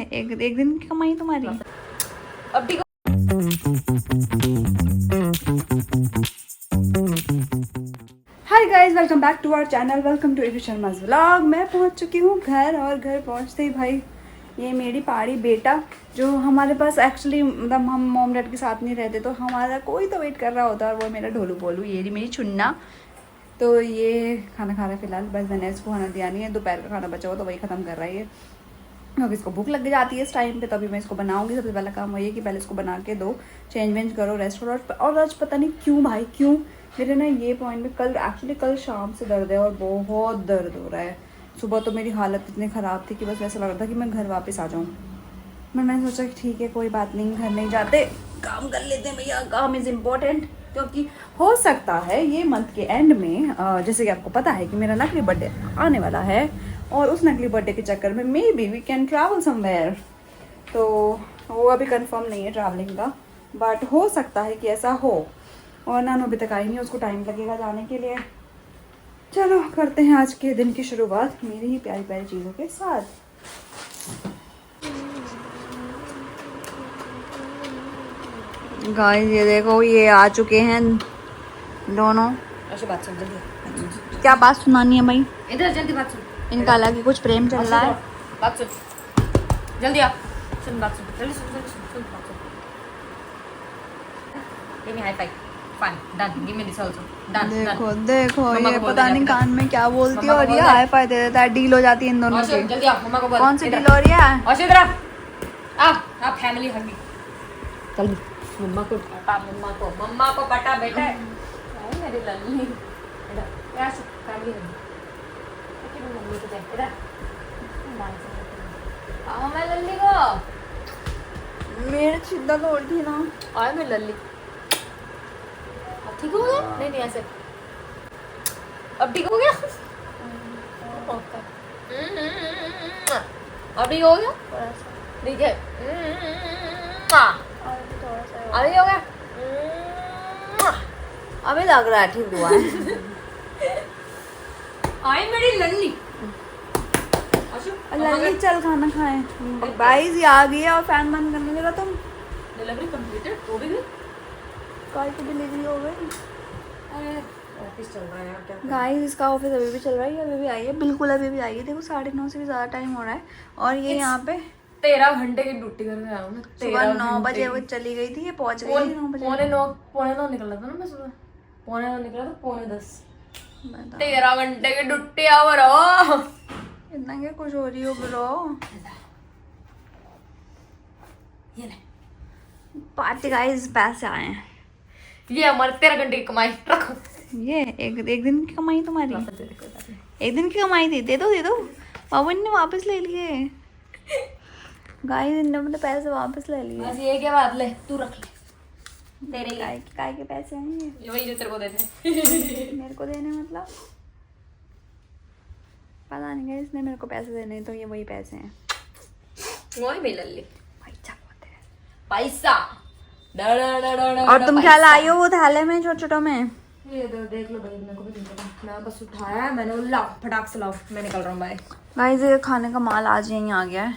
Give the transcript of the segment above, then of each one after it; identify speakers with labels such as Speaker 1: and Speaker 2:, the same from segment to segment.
Speaker 1: एक दिन की कमाई तुम्हारी।
Speaker 2: अब ठीक
Speaker 1: hi guys, welcome back to our channel, welcome to Ishu Sharma's vlog. मैं पहुंच चुकी हूँ घर, और घर पहुंचते ही भाई ये मेरी पहाड़ी बेटा, जो हमारे पास एक्चुअली मतलब हम मॉम डैड के साथ नहीं रहते, तो हमारा कोई तो वेट कर रहा होता है, और वो मेरा ढोलू बोलू, ये रही मेरी चुन्ना। तो ये खाना खा रहा है फिलहाल, बस मैंने इसको खाना दिया नहीं है, दोपहर का खाना बचा हुआ तो वही ख़त्म कर रहा है ये, क्योंकि इसको भूख लग जाती है इस टाइम पे, तभी मैं इसको बनाऊंगी। सबसे पहला काम वही है कि पहले इसको बना के दो, चेंज वेंज करो, रेस्ट करो। और आज पता नहीं क्यों भाई, क्यों मेरे ना ये पॉइंट में कल शाम से दर्द है, और बहुत दर्द हो रहा है। सुबह तो मेरी हालत इतनी ख़राब थी कि बस ऐसा लग रहा था कि मैं घर वापस आ जाऊँ, पर मैंने सोचा कि ठीक है कोई बात नहीं, घर नहीं जाते, काम कर लेते हैं भैया, काम इज़ इम्पोर्टेंट। क्योंकि हो सकता है ये मंथ के एंड में जैसे कि आपको पता है कि मेरा नकली बर्थडे आने वाला है, और उस नकली बर्थडे के चक्कर में maybe we can travel somewhere. तो वो अभी कंफर्म नहीं है ट्रैवलिंग का, बट हो सकता है कि ऐसा हो। और नानू अभी तक आई नहीं, उसको टाइम लगेगा जाने के लिए। चलो करते हैं आज के दिन की शुरुआत मेरी ही प्यारी प्यारी चीज़ों के साथ। गाइस ये देखो, ये आ चुके हैं दोनों।
Speaker 2: ऐसे बात सुन जल्दी।
Speaker 1: क्या बात सुनानी है भाई?
Speaker 2: इधर जल्दी बात सुन।
Speaker 1: इनका अलग ही कुछ प्रेम चल रहा है।
Speaker 2: बात सुन जल्दी, आ सुन बात सुन, जल्दी सुन बात सुन। Give me high five, fine done, give me this also done.
Speaker 1: देखो देखो, ये पता नहीं कान में क्या बोलती है, और ये हाई फाई दे देता है। डील हो जाती है इन दोनों की।
Speaker 2: जल्दी आ, मम्मा को बोल।
Speaker 1: कौन सी डील हो रही है?
Speaker 2: और इधर आ फैमिली हगी जल्दी। मम्मा को पटा बेटा। आई मेरी लल्ली, इधर क्या फैमिली हगी मम्मी को दे इधर। आओ मैं लल्ली को,
Speaker 1: मेरे सीधा तोड़ थी ना।
Speaker 2: आए मैं लल्ली। अब ठीक हो गया? नहीं ऐसे। अब ठीक हो गया? अब ठीक हो गया? ठीक है। अभी हो गया?
Speaker 1: अभी लग रहा है ठीक हुआ है।
Speaker 2: आई मेरी लल्ली।
Speaker 1: लल्ली चल खाना खाएं। गाइस ये आ गई है, और फैन बंद करने लगा तुम।
Speaker 2: डिलीवरी कंप्लीटेड हो भी गई?
Speaker 1: कल की डिलीवरी हो गई।
Speaker 2: अरे ऑफिस चल रहा है यार, क्या करें?
Speaker 1: गाइस इसका ऑफिस अभी भी चल रहा है, अभी भी आई है, बिल्कुल अभी भी आई है। देखो 9:30 से भी ज़्यादा टाइम हो रहा है, और ये यहाँ पे
Speaker 2: 13 घंटे की ड्यूटी करके आया हूँ मैं।
Speaker 1: सुबह 9 बजे वो चली गई थी, ये पहुँच गई थी 9 बजे।
Speaker 2: पौने नौ निकला था ना मैं सुबह। पौने 9 निकला था, पौने 10। 13 घंटे की ड्यूटी आवर हो।
Speaker 1: इतना क्या कुछ हो रही हो ब्रो?
Speaker 2: ये ले
Speaker 1: पार्टी गाइस, पैसे आए हैं।
Speaker 2: ये हमारे 13 घंटे की कमाई रखो।
Speaker 1: ये एक दिन की कमाई तुम्हारी। एक दिन की कमाई थी, दे दो। पवन ने वापस ले लिए गाइस, इनने अपने पैसे वापस ले लिए।
Speaker 2: बस ये क्या बात, ले तू रख ले। तेरे
Speaker 1: काय के पैसे हैं
Speaker 2: ये वही जो तेरे को देते हैं।
Speaker 1: मेरे को देने मतलब पता नहीं है, इसने मेरे को पैसे देने, तो ये वही पैसे हैं।
Speaker 2: वही भी लल्ली
Speaker 1: पैसा होते हैं,
Speaker 2: पैसा।
Speaker 1: और तुम क्या लाई हो वो थैले में छोटे में?
Speaker 2: ये देख लो भाई, मेरे को भी नहीं पता, मैं बस उठाया है मैंने, लाओ फटाक से लाओ, मैं निकल रहा हूँ बाय।
Speaker 1: गाइस ये खाने का माल आज यहीं आ गया है,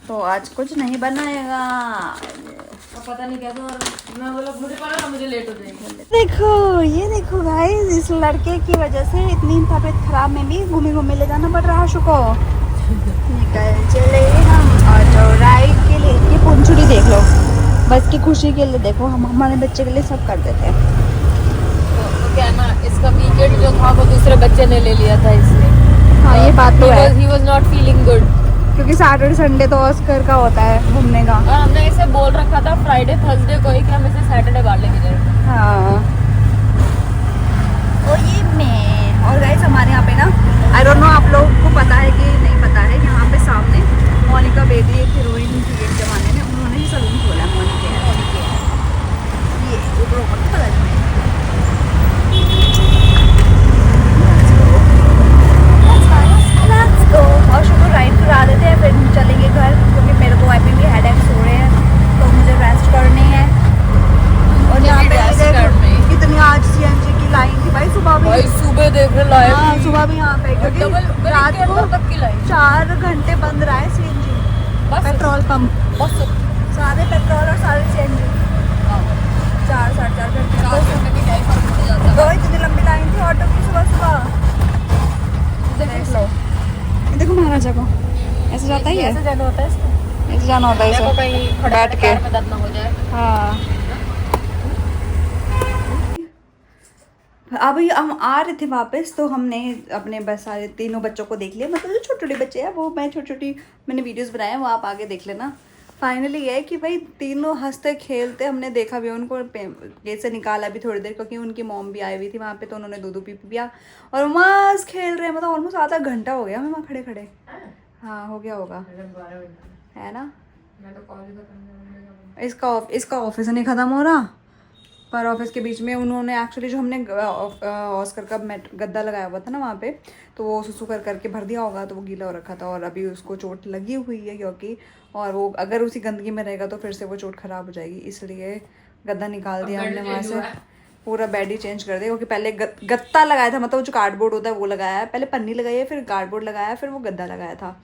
Speaker 1: तो आज कुछ नहीं बनाएगा।
Speaker 2: अब पता नहीं कैसा, मैं बोला मुझे पता था मुझे लेट हो जाएगी।
Speaker 1: देखो ये देखो गाइस, इस लड़के की वजह से इतनी तबीयत खराब में भी घूमे ले जाना पड़ रहा है आशु को। निकल चले हम ऑटो राइड के लिए। ये पुंछुरी देख लो, बस की खुशी के लिए देखो, हम हमारे बच्चे के लिए सब कर देते हैं।
Speaker 2: तो क्या ना, इसका विकेट जो था वो दूसरे बच्चे ने ले लिया था इसलिए।
Speaker 1: हाँ ये बात तो है,
Speaker 2: he was not feeling good,
Speaker 1: क्योंकि सैटरडे संडे तो ऑस्कर का होता है घूमने का।
Speaker 2: और हमने इसे बोल रखा था फ्राइडे थर्सडे को ही कि हम इसे सैटरडे बाहर लेके जाएंगे।
Speaker 1: हाँ और ये मैं, और गाइस हमारे यहाँ पे ना, आई डोंट नो आप लोगों को पता है कि नहीं पता है, यहाँ पे सामने मोनिका बेदी एक हीरोइन थी एक जमाने में, उन्होंने ही सलून खोला है मोनिका। ये ऊपर पता है और शुरू राइड करा देते हैं, फिर चलेंगे घर, क्योंकि मेरे को अभी भी हेडेक्स हो रहे हैं, तो मुझे रेस्ट करनी है। और यहाँ पे कितनी आज सीएनजी की लाइन थी भाई, सुबह भी।
Speaker 2: सुबह देख रहे लाइन।
Speaker 1: हाँ सुबह भी यहाँ पे, क्योंकि रात को 4 घंटे बंद रहा है सीएनजी। पेट्रोल पंप
Speaker 2: बस
Speaker 1: सारे पेट्रोल और सारे सीएनजी 4-4.5 घंटे तो इतनी लंबी लाइन थी ऑटो की सुबह सुबह। देख लो ये देखो महाराजा को ऐसे जाता ही है,
Speaker 2: ऐसे जाना होता है इसको।
Speaker 1: ऐसे जाना होता है
Speaker 2: देखो
Speaker 1: इसे
Speaker 2: कहीं
Speaker 1: बैठ के।
Speaker 2: में दर्द ना हो जाए।
Speaker 1: हाँ अभी हम आ रहे थे वापस तो हमने अपने बस सारे तीनों बच्चों को देख लिया, मतलब जो छोटे छोटे बच्चे हैं वो मैं छोटी छोटी मैंने वीडियोस बनाए हैं वो आप आगे देख लेना। फाइनली ये है कि भाई तीनों हंसते खेलते हमने देखा भी उनको गेट से निकाला भी थोड़ी देर क्योंकि उनकी मॉम भी आई हुई थी वहाँ पे तो उन्होंने दूध पी पिया और मस्त खेल रहे हैं, मतलब ऑलमोस्ट आधा घंटा हो गया हमें वहाँ खड़े खड़े। हाँ हो गया होगा है ना। इसका ऑफिस नहीं ख़त्म हो रहा पर ऑफिस के बीच में उन्होंने एक्चुअली जो हमने ऑस्कर का गद्दा लगाया हुआ था ना वहाँ पे तो वो सुसु कर करके भर दिया होगा तो वो गीला हो रखा था और अभी उसको चोट लगी हुई है क्योंकि और वो अगर उसी गंदगी में रहेगा तो फिर से वो चोट ख़राब हो जाएगी, इसलिए गद्दा निकाल दिया हमने वहाँ से। पूरा बेड ही चेंज कर दिया क्योंकि पहले गत्ता लगाया था, मतलब जो कार्डबोर्ड होता है वो लगाया है, पहले पन्नी लगाई है फिर कार्डबोर्ड लगाया फिर वो गद्दा लगाया था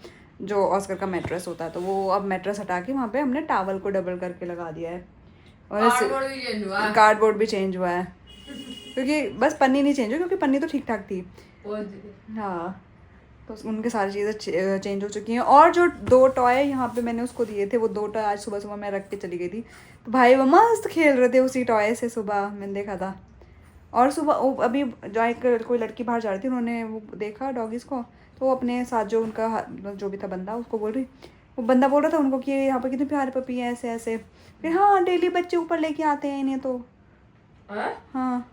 Speaker 1: जो ऑस्कर का मैट्रेस होता है तो वो अब मैट्रेस हटा के वहाँ पे हमने टावल को डबल करके लगा दिया है और कार्डबोर्ड भी चेंज हुआ है क्योंकि बस पन्नी नहीं चेंज हुई क्योंकि पन्नी तो ठीक ठाक थी। हाँ तो उनके सारी चीज़ें चेंज हो चुकी हैं और जो 2 टॉय यहाँ पे मैंने उसको दिए थे वो 2 टॉय आज सुबह सुबह मैं रख के चली गई थी तो भाई वो मस्त खेल रहे थे उसी टॉय से, सुबह मैंने देखा था। और सुबह अभी जो एक कोई लड़की बाहर जा रही थी उन्होंने वो देखा डॉगीज़ को तो वो अपने साथ जो उनका जो भी था बंदा उसको बोल रही, वो बंदा बोल रहा था उनको कि यहाँ पर कितने प्यारे पपी हैं ऐसे ऐसे, फिर हाँ डेली बच्चे ऊपर लेके आते हैं इन्हें तो हाँ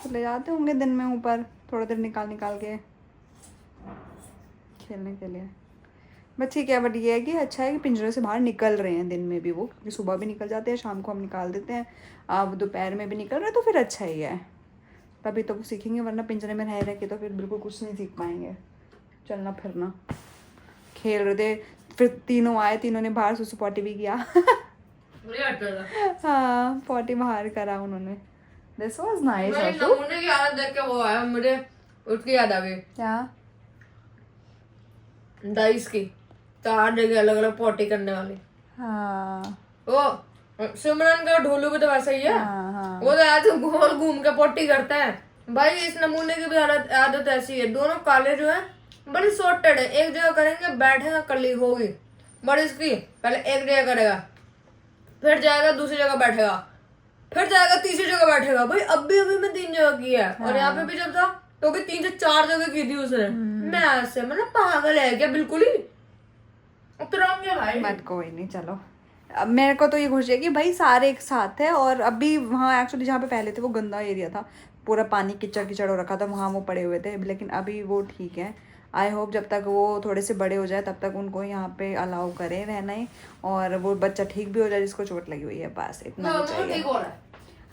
Speaker 1: तो ले जाते होंगे दिन में ऊपर थोड़ा देर निकाल के खेलने के लिए। बट ठीक है बट ये है कि अच्छा है कि पिंजरे से बाहर निकल रहे हैं दिन में भी वो, क्योंकि सुबह भी निकल जाते हैं शाम को हम निकाल देते हैं, अब दोपहर में भी निकल रहे हैं तो फिर अच्छा ही है, तभी तो वो सीखेंगे वरना पिंजरे में रह के तो फिर बिल्कुल कुछ नहीं सीख पाएंगे। चलना फिरना खेल रहे थे फिर तीनों आए, तीनों ने बाहर सुसु पॉटी भी किया हाँ पॉटी बाहर करा उन्होंने। This was nice.
Speaker 2: नमूने की हालत देख के वो आया मुझे उसकी याद आ गई
Speaker 1: क्या
Speaker 2: डाइस की 4 जगह अलग अलग पॉटी करने वाली।
Speaker 1: हाँ
Speaker 2: वो सिमरन का ढोलू भी तो वैसा ही है।
Speaker 1: हाँ।
Speaker 2: वो तो ऐसे गोल घूम के पॉटी करता है। भाई इस नमूने की भी आदत ऐसी है, दोनों काले जो है बड़ी सॉर्टेड है, एक जगह करेंगे बैठेगा कली होगी, बड़ी इसकी पहले एक जगह करेगा फिर जाएगा दूसरी जगह बैठेगा फिर जाएगा तीसरी जगह बैठेगा। भाई अभी मैं 3 जगह की है और यहाँ पे भी जब था तो भी 3 से 4 जगह की थी उसने। मैं ऐसे मतलब पागल है क्या बिल्कुल ही भाई।
Speaker 1: मत कोई नहीं चलो, अब मेरे को तो ये खुशी है कि भाई सारे एक साथ है और अभी वहाँ एक्चुअली जहाँ पे पहले थे वो गंदा एरिया था, पूरा पानी कीचड़ हो रखा था, वहाँ वो पड़े हुए थे, लेकिन अभी वो ठीक है। आई होप जब तक वो थोड़े से बड़े हो जाए तब तक उनको यहाँ पे अलाउ करें रहना ही और वो बच्चा ठीक भी हो जाए जिसको चोट लगी हुई है, बस इतना ही चाहिए।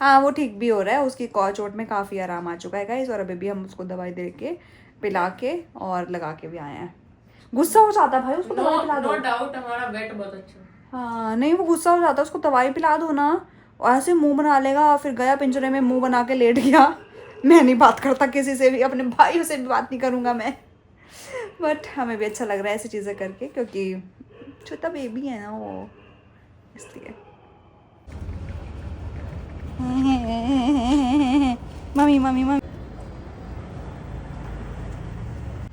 Speaker 1: हाँ वो ठीक भी हो रहा है, उसकी चोट में काफ़ी आराम आ चुका है गाइस और अभी भी हम उसको दवाई दे के पिला के और लगा के भी आए हैं। गुस्सा हो जाता है भाई उसको दवाई पिला दो।
Speaker 2: नो डाउट हमारा वेट बहुत अच्छा है।
Speaker 1: हाँ नहीं वो गुस्सा हो जाता है, उसको दवाई पिला दो ना और ऐसे मुंह बना लेगा, फिर गया पिंजरे में मुंह बना के लेट गया। मैं नहीं बात करता किसी से भी, अपने भाइयों से भी बात नहीं करूँगा मैं, बट हमें भी अच्छा लग रहा है ऐसी चीज़ें करके क्योंकि छोटा बेबी है ना वो, इसलिए। मम्मी मम्मी मम्मी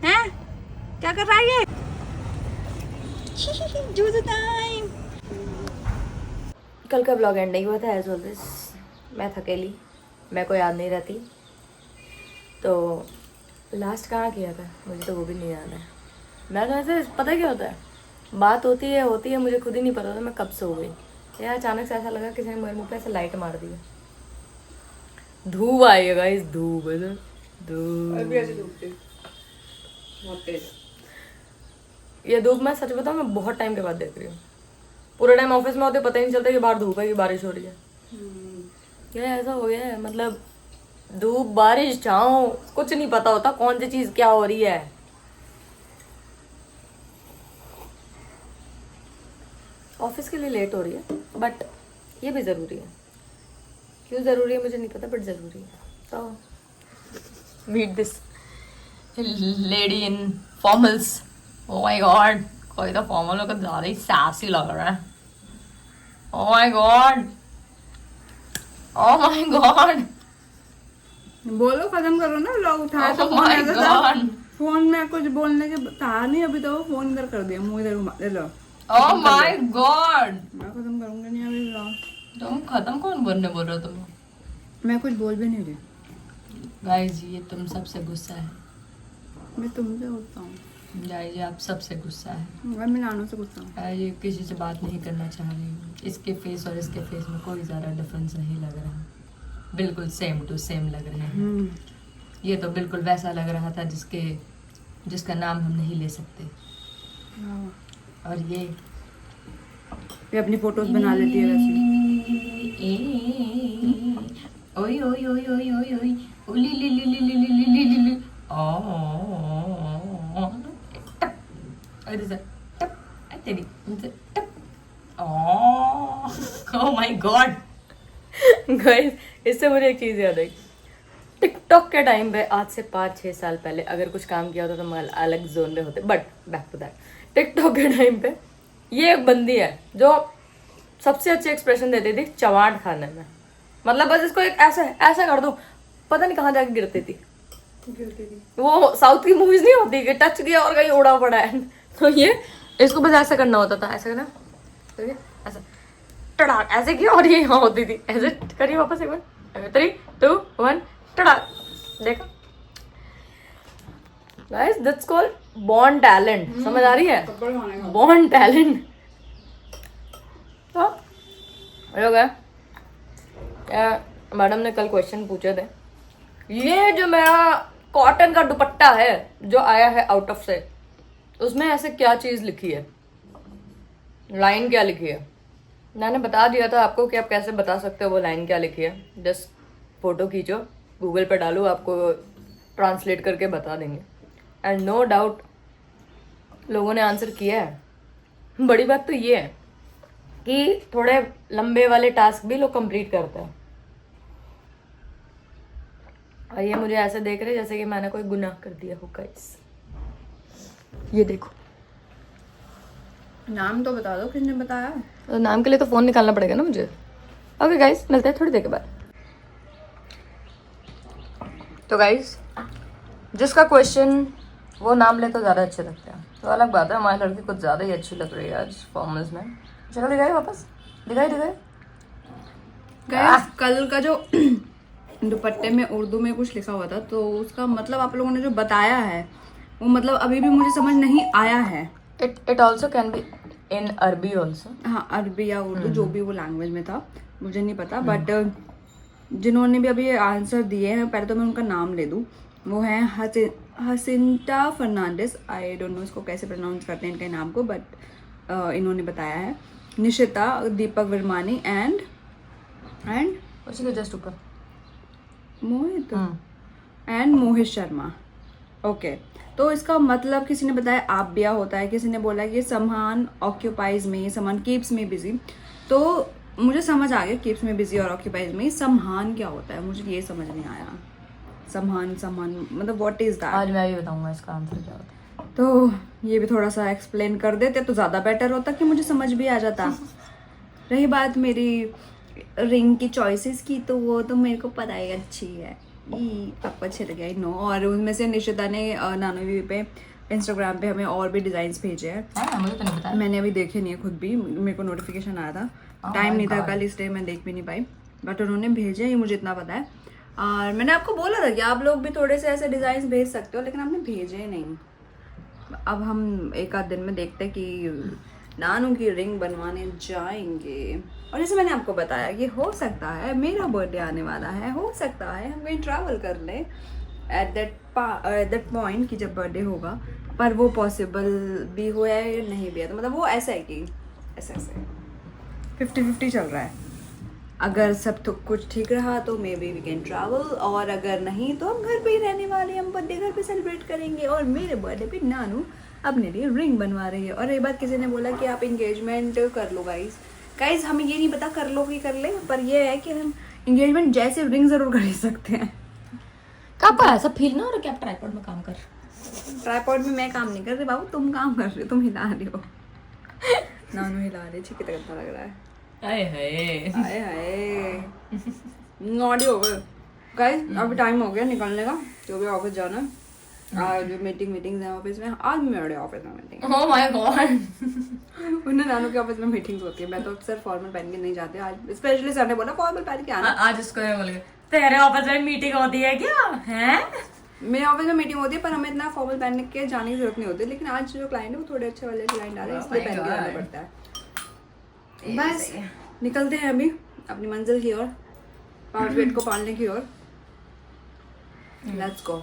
Speaker 1: हैं क्या कर रहा है ये? जूझ टाइम।
Speaker 2: कल का ब्लॉग एंड नहीं हुआ था एज ऑलवेज, मैं थकेली, मैं को याद नहीं रहती, तो लास्ट कहाँ किया था मुझे तो वो भी नहीं याद है। मैं तो ऐसे पता क्या होता है, बात होती है मुझे खुद ही नहीं पता था मैं कब से हो गई यार, अचानक से ऐसा लगा किसी ने मेरे मुँह पे ऐसे लाइट मार दी, धूप आई है गाइस, धूप ये धूप मैं सच बताऊं मैं बहुत टाइम के बाद देख रही हूँ। पूरा टाइम ऑफिस में होते पता ही नहीं चलता कि बाहर धूप है कि बारिश हो रही है। ये ऐसा हो गया है, मतलब धूप बारिश छाँव कुछ नहीं पता होता कौन सी चीज क्या हो रही है। ऑफिस के लिए लेट हो रही है बट ये भी ज़रूरी है, क्यों ज़रूरी है मुझे नहीं पता बट ज़रूरी है। तो meet this lady in formals oh my god, कोई तो फॉर्मल होकर ज्यादा ही सासी लग रहा है। ओ my God, O my God,
Speaker 1: बोलो, खत्म करो ना व्लॉग। उठाया तो
Speaker 2: Oh
Speaker 1: फोन
Speaker 2: my
Speaker 1: ऐसा था,
Speaker 2: God.
Speaker 1: फोन में कुछ बोलने के था नहीं, अभी तो वो फोन इधर कर दिया, मुंह इधर घुमा, ले लो।
Speaker 2: ओ माय गॉड।
Speaker 1: मैं खत्म करूंगा नहीं अभी व्लॉग।
Speaker 2: तुम खत्म कौन बोलने बोल रहे हो तुम?
Speaker 1: मैं कुछ बोल भी नहीं रही।
Speaker 2: गाइस ये तुम सबसे गुस्सा है।
Speaker 1: मैं तुमसे गुस्सा हूँ,
Speaker 2: गाइस ये आप सबसे गुस्सा है।
Speaker 1: मैं नानू से गुस्सा हूँ।
Speaker 2: गाइस ये किसी से बात नहीं करना चाह रही हूँ। इसके फेस और इसके फेस में कोई ज़्यादा डिफरेंस नहीं लग रहा, बिल्कुल सेम टू सेम लग रहे हैं। ये तो बिल्कुल वैसा लग रहा था जिसका नाम हम नहीं ले सकते। और ये
Speaker 1: अपनी फोटोज बना लेती है वैसे।
Speaker 2: ओई ओई ओई ओई ओई ओई ओली ली ली ली ली ली ली ली ली तेरी ओह माय गॉड। गाइस इससे मुझे एक चीज़ याद आई। टिकटॉक के टाइम पे आज से 5-6 साल पहले अगर कुछ काम किया होता तो हम अलग जोन में होते, but back to that. TikTok के टाइम पे ये एक बंदी है जो सबसे अच्छे एक्सप्रेशन देती थी चवाट खाने में। मतलब बस इसको एक ऐसा ऐसा कर दो, पता नहीं कहाँ जाके गिरती थी। वो साउथ की मूवीज नहीं होती कि टच किया और कहीं उड़ा पड़ा है, तो ये इसको बस ऐसा करना होता था, ऐसा करना तो ये ऐसा टड़ाक ऐसे किया और ये यहाँ होती थी। ऐसे करिए वापस एक बार, 3, 2, 1 टड़ाक। देखो guys that's called born talent. समझ आ रही है? Born talent. तो लोग है मैडम ने कल क्वेश्चन पूछे थे, ये जो मेरा कॉटन का दुपट्टा है जो आया है आउट ऑफ से, उसमें ऐसे क्या चीज लिखी है, लाइन क्या लिखी है। मैंने बता दिया था आपको कि आप कैसे बता सकते हो वो लाइन क्या लिखी है। जस्ट फोटो खींचो, गूगल पे डालो, आपको ट्रांसलेट करके बता देंगे। एंड नो डाउट लोगों ने आंसर किया है। बड़ी बात तो ये है कि थोड़े लंबे वाले टास्क भी लोग कंप्लीट करते हैं, और ये मुझे ऐसे देख रहे जैसे कि मैंने कोई गुनाह कर दिया हो। गाइस ये देखो,
Speaker 1: नाम तो बता दो किसने बताया।
Speaker 2: तो नाम के लिए तो फोन निकालना पड़ेगा ना मुझे। ओके गाइस मिलते हैं थोड़ी देर के बाद। तो गाइस जिसका क्वेश्चन वो नाम ले तो ज़्यादा अच्छे लगते हैं, तो अलग बात है हमारी लड़की कुछ ज़्यादा ही अच्छी लग रही है आज फॉर्मल्स में। चलो दिखाई वापस, दिखाई
Speaker 1: गाइस कल का जो दुपट्टे में उर्दू में कुछ लिखा हुआ था, तो उसका मतलब आप लोगों ने जो बताया है वो मतलब अभी भी मुझे समझ नहीं आया है।
Speaker 2: It also can be in अरबी ऑल्सो।
Speaker 1: हाँ अरबी या उर्दू जो भी वो लैंग्वेज में था मुझे नहीं पता, बट जिन्होंने भी अभी आंसर दिए हैं पहले तो मैं उनका नाम ले दूँ। वो हैं हसिंटा फर्नांडिस, आई डोंट नो इसको कैसे प्रोनाउंस करते हैं इनके नाम को, बट इन्होंने बताया है। निशिता, दीपक वर्मानी एंड
Speaker 2: उसी के जस्ट ऊपर
Speaker 1: मोहित एंड मोहित शर्मा। ओके तो इसका मतलब किसी ने बताया आब्या होता है, किसी ने बोला कि समहान ऑक्यूपाइज में, समहान कीप्स में बिजी। तो मुझे समझ आ गया कीप्स में बिजी और ऑक्यूपाइज में। समहान क्या होता है मुझे ये समझ नहीं आया। समहान मतलब व्हाट इज दैट।
Speaker 2: आज मैं भी बताऊंगा इसका आंसर क्या होता है।
Speaker 1: तो ये भी थोड़ा सा एक्सप्लेन कर देते तो ज़्यादा बेटर होता कि मुझे समझ भी आ जाता। रही बात मेरी रिंग की चॉइसेस की, तो वो तो मेरे को पता है अच्छी है, आपको अच्छे लगे आई नो। और उनमें से निशिता ने नानोवी पे इंस्टाग्राम पे हमें और भी डिज़ाइंस भेजे हैं।
Speaker 2: मुझे तो नहीं पता।
Speaker 1: मैंने अभी देखे नहीं है खुद भी, मेरे को नोटिफिकेशन आया था, टाइम नहीं था कल इसलिए मैं देख भी नहीं पाई, बट उन्होंने भेजे ये मुझे इतना पता है। और मैंने आपको बोला था कि आप लोग भी थोड़े से ऐसे डिज़ाइन भेज सकते हो, लेकिन आपने भेजे नहीं। अब हम एक आध दिन में देखते हैं कि नानू की रिंग बनवाने जाएंगे। और जैसे मैंने आपको बताया कि हो सकता है मेरा बर्थडे आने वाला है, हो सकता है हम कहीं ट्रैवल कर लें एट दैट पॉइंट कि जब बर्थडे होगा, पर वो पॉसिबल भी हुआ है या नहीं भी है। तो मतलब वो ऐसा है कि ऐसे 50-50 चल रहा है। अगर सब तो कुछ ठीक रहा तो maybe we can travel, और अगर नहीं तो हम घर पे ही रहने वाले हैं, हम बर्थडे घर पे सेलिब्रेट करेंगे। और मेरे बर्थडे पे नानू अपने लिए रिंग बनवा रही है। और एक बात किसी ने बोला कि आप इंगेजमेंट कर लो। गाइज हमें ये नहीं पता कर लो कि कर ले, पर ये है कि हम इंगेजमेंट जैसे रिंग ज़रूर खरीद सकते हैं।
Speaker 2: कब ऐसा फील ना हो रहा कि आप ट्राइपॉड में काम कर।
Speaker 1: ट्राइपॉड में मैं काम नहीं कर रही बाबू, तुम काम कर रहे हो, तुम हिला रही हो। नानू हिला रही, कितना गंदा लग रहा है।
Speaker 2: हाय हाय
Speaker 1: हाय हाय नॉडी हो गए गाइस। अभी टाइम हो गया निकलने का, जो भी ऑफिस जाना है। आज मीटिंग्स हैं ऑफिस में। आज मेरे ऑफिस में मीटिंग,
Speaker 2: ओह माय गॉड।
Speaker 1: उन्हें नानू के ऑफिस में मीटिंग्स होती है। मैं तो अक्सर फॉर्मल पहन के नहीं जाती, आज स्पेशली सर ने बोला फॉर्मल पहन के आना।
Speaker 2: आज इसको ये बोल गए तेरे ऑफिस में मीटिंग होती है क्या है?
Speaker 1: मेरे ऑफिस में मीटिंग होती है, पर हमें इतना फॉर्मल पहन के जाने की जरूरत नहीं होती। लेकिन आज जो क्लाइंट है वो थोड़े अच्छे वाले क्लाइंट आ रहे हैं, इसलिए पहन के जाना पड़ता है। बस निकलते हैं अभी अपनी मंजिल की ओर, पावर पेट को पालने की ओर। Let's go.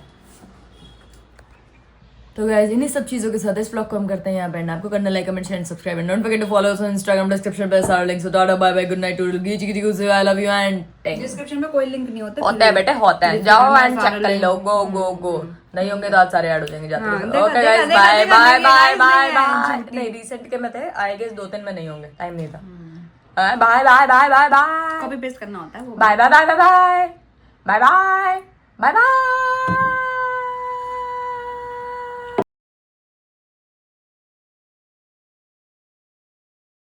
Speaker 2: तो गाइस इन्हीं सब चीजों के साथ इस ब्लॉग को हम करते हैं यहाँ पे। आपको करना like comment share subscribe and don't forget to follow us on Instagram, description पे सारे लिंक्स। तो tata bye bye, good night, टुडल गी I love you and
Speaker 1: description में कोई लिंक नहीं होता।
Speaker 2: होता है बेटे, होता है, जाओ एंड चेक कर लो। गो गो गो, नहीं होंगे तो आज सारे ऐड हो जाएंगे जाते। Okay guys bye bye bye bye bye. नहीं रिसेंट के में थे, आई गेस 2-3 में नहीं होंगे, टाइम नहीं था। Bye bye bye bye bye.
Speaker 1: Copy paste करना होता है वो।
Speaker 2: Bye bye bye bye bye bye bye bye.